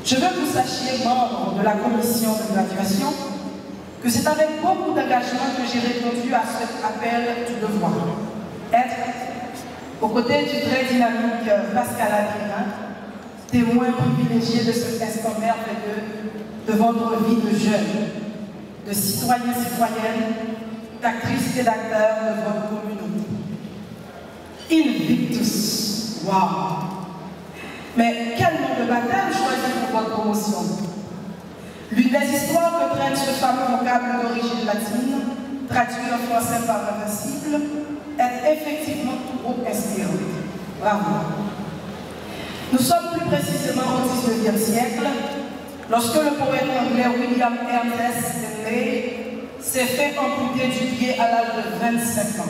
Je veux que vous sachiez, membres de la commission de graduation, que c'est avec beaucoup d'engagement que j'ai répondu à cet appel du devoir. Être aux côtés du très dynamique Pascal Adrien, témoin privilégié de cet instant merveilleux de votre vie de jeune, de citoyens, citoyennes, d'actrices et d'acteurs de votre communauté. Invictus, wow! Mais quel nom de baptême choisir pour votre promotion? L'une des histoires que traîne ce fameux vocable d'origine latine, traduit en français par Invincible, est effectivement tout groupe inspirant. Bravo! Nous sommes plus précisément au XIXe siècle, lorsque le poète anglais William Ernest Henley s'est fait amputer du pied à l'âge de 25 ans.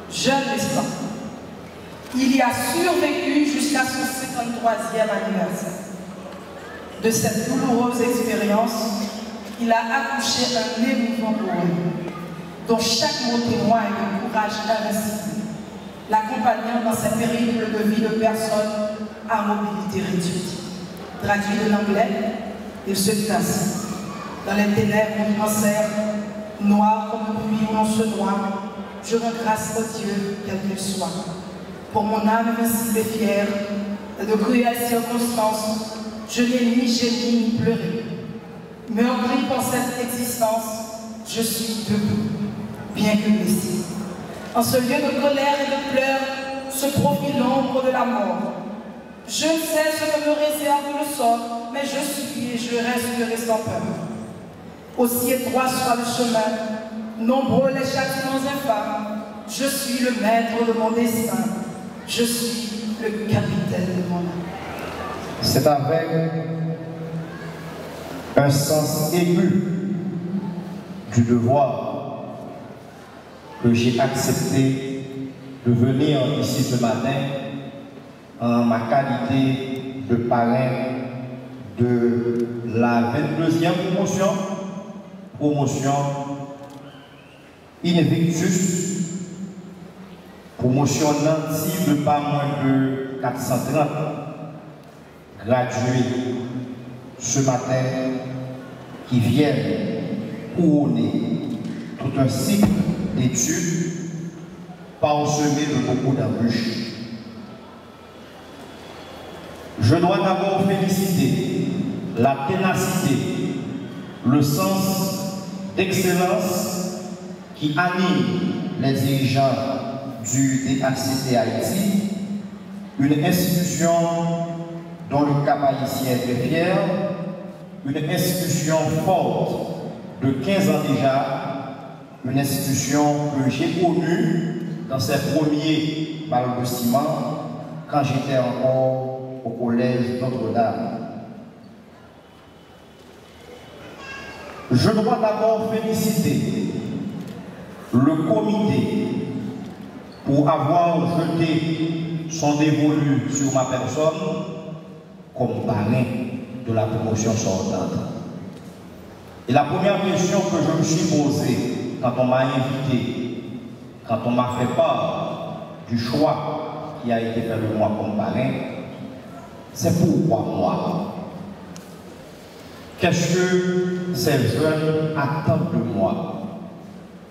Jeune restant. Il y a survécu jusqu'à son 53e anniversaire. De cette douloureuse expérience, il a accouché un émouvant poème, dont chaque mot témoigne de courage invincible, l'accompagnant dans sa périple de vie de personnes à mobilité réduite. Traduit de l'anglais, il se dit ainsi. Dans les ténèbres du cancer, noir comme une pluie où l'on se noie, je rends grâce au Dieu, quel qu'il soit. Pour mon âme invincible et fière, de cruelles circonstances, je n'ai ni gémi ni pleuré. Meurtri par cette existence, je suis debout, bien que blessé. En ce lieu de colère et de pleurs, se profile l'ombre de la mort. Je ne sais ce que me réserve le sort, mais je suis et je resterai sans peur. Aussi étroit soit le chemin, nombreux les châtiments infâmes, je suis le maître de mon destin, je suis le capitaine de mon âme. C'est avec un sens aigu du devoir que j'ai accepté de venir ici ce matin en ma qualité de parrain de la 22e promotion Invictus, promotion nantie de pas moins de 430 gradués ce matin qui viennent couronner tout un cycle d'études parsemé de beaucoup d'embûches. Je dois d'abord féliciter la ténacité, le sens d'excellence qui anime les dirigeants du DHCT Haïti, une institution dont le cap haïtien est très fier, une institution forte de 15 ans déjà, une institution que j'ai connue dans ses premiers balbutiements quand j'étais encore au collège Notre-Dame. Je dois d'abord féliciter le comité pour avoir jeté son dévolu sur ma personne comme parrain de la promotion sortante. Et la première question que je me suis posée quand on m'a invité, quand on m'a fait part du choix qui a été fait de moi comme parrain, c'est pourquoi moi? Qu'est-ce que ces jeunes attendent de moi?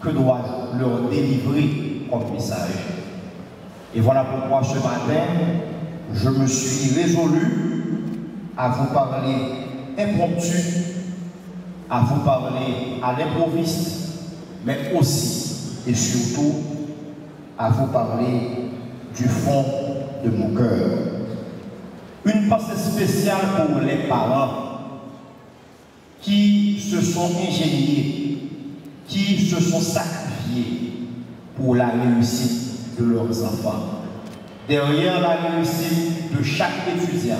Que dois-je leur délivrer comme message? Et voilà pourquoi ce matin, je me suis résolu à vous parler impromptu, à vous parler à l'improviste, mais aussi et surtout à vous parler du fond de mon cœur. Une pensée spéciale pour les parents qui se sont ingéniés, qui se sont sacrifiés pour la réussite de leurs enfants. Derrière la réussite de chaque étudiant,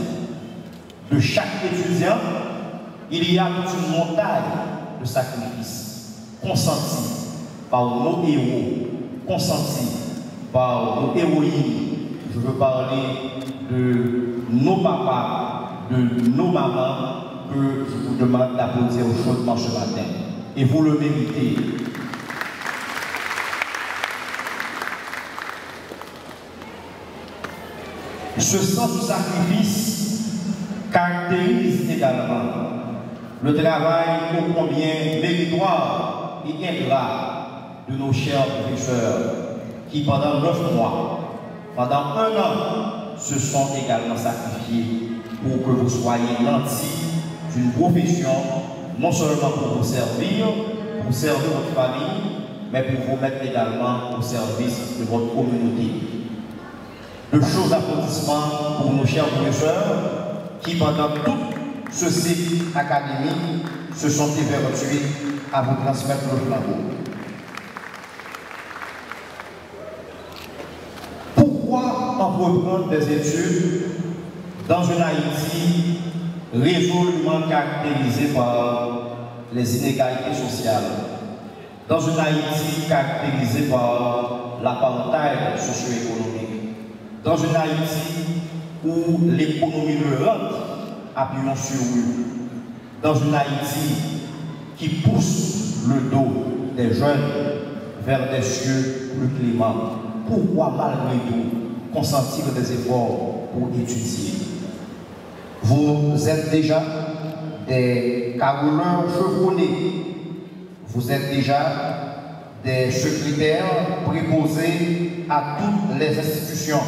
il y a toute une montagne de sacrifices consentis par nos héros, consentis par nos héroïnes. Je veux parler de nos papas, de nos mamans, que je vous demande d'applaudir chaudement ce matin. Et vous le méritez. Ce sens du sacrifice caractérise également le travail ô combien méritoire et ingrat de nos chers professeurs qui, pendant 9 mois, pendant 1 an, se sont également sacrifiés pour que vous soyez nantis d'une profession, non seulement pour vous servir votre famille, mais pour vous mettre également au service de votre communauté. De chauds applaudissements pour nos chers professeurs qui, pendant tout ce cycle académique, se sont évertués à vous transmettre le flambeau. Pourquoi entreprendre des études dans une Haïti résolument caractérisée par les inégalités sociales, dans une Haïti caractérisée par l'apartheid socio-économique, dans une Haïti où l'économie le rentre appuyant sur eux, dans une Haïti qui pousse le dos des jeunes vers des cieux plus cléments? Pourquoi malgré tout consentir des efforts pour étudier? Vous êtes déjà des caroleurs chevronnés, vous êtes déjà des secrétaires préposés à toutes les institutions.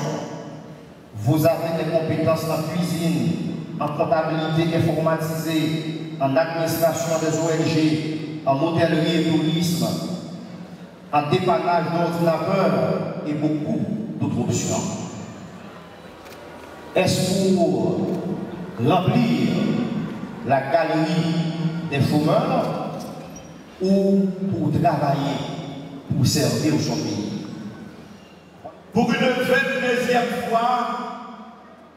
Vous avez des compétences en cuisine, en comptabilité informatisée, en administration des ONG, en hôtellerie et tourisme, en dépannage d'ordinateurs et beaucoup d'autres options. Est-ce pour remplir la galerie des chômeurs ou pour travailler, pour servir son pays? Pour une 22e fois,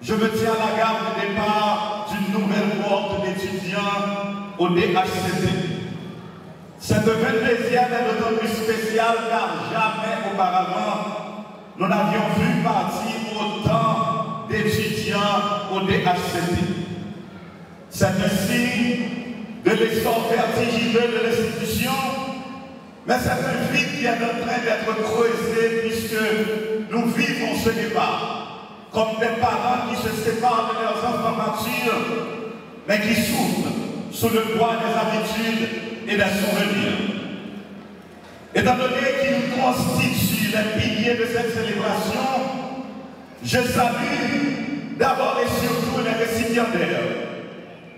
je me tiens à la gare de départ d'une nouvelle cohorte d'étudiants au DHCT. Cette 22e est d'autant plus spéciale car jamais auparavant nous n'avions vu partir autant d'étudiants au DHCT. C'est un signe de l'essor vertigineux de l'institution, mais c'est un vide qui est en train d'être creusé puisque nous vivons ce débat comme des parents qui se séparent de leurs enfants matures, mais qui souffrent sous le poids des habitudes et des souvenirs. Étant donné qu'ils constituent les piliers de cette célébration, je salue d'abord et surtout les récipiendaires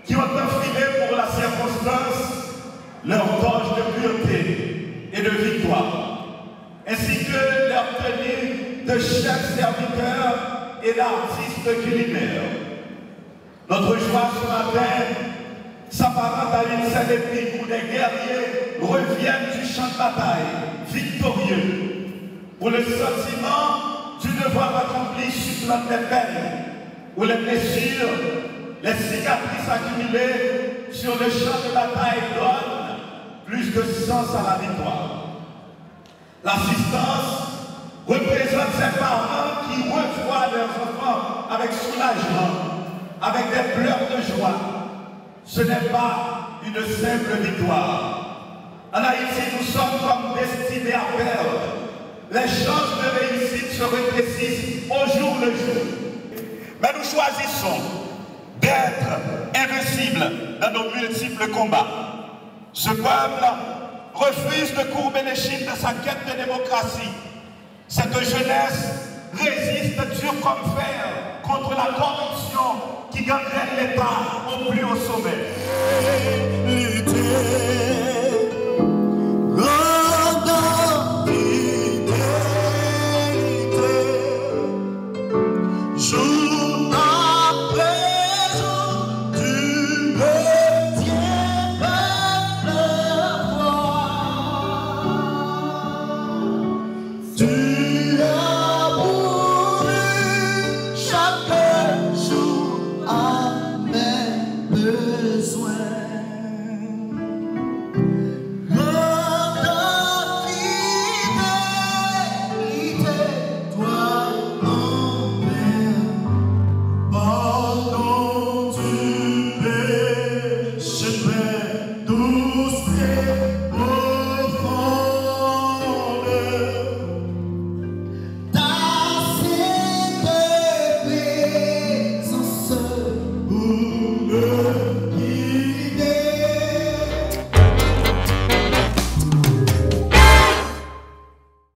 qui ont enfilé pour la circonstance leur torche de pureté et de victoire, ainsi que leur tenue de chef serviteur et d'artiste culinaire. Notre joie ce matin s'apparente à une scène épique où des guerriers reviennent du champ de bataille, victorieux, où le sentiment du devoir accompli supplante les peines, où les blessures, les cicatrices accumulées sur le champ de bataille donnent plus de sens à la victoire. L'assistance représente ces parents qui revoient leurs enfants avec soulagement, avec des pleurs de joie. Ce n'est pas une simple victoire. En Haïti, nous sommes comme destinés à perdre. Les chances de réussite se rétrécissent au jour le jour. Mais nous choisissons d'être invincibles dans nos multiples combats. Ce peuple refuse de courber l'échine de sa quête de démocratie. Cette jeunesse résiste dur comme fer contre la corruption qui gangrène l'État au plus haut sommet.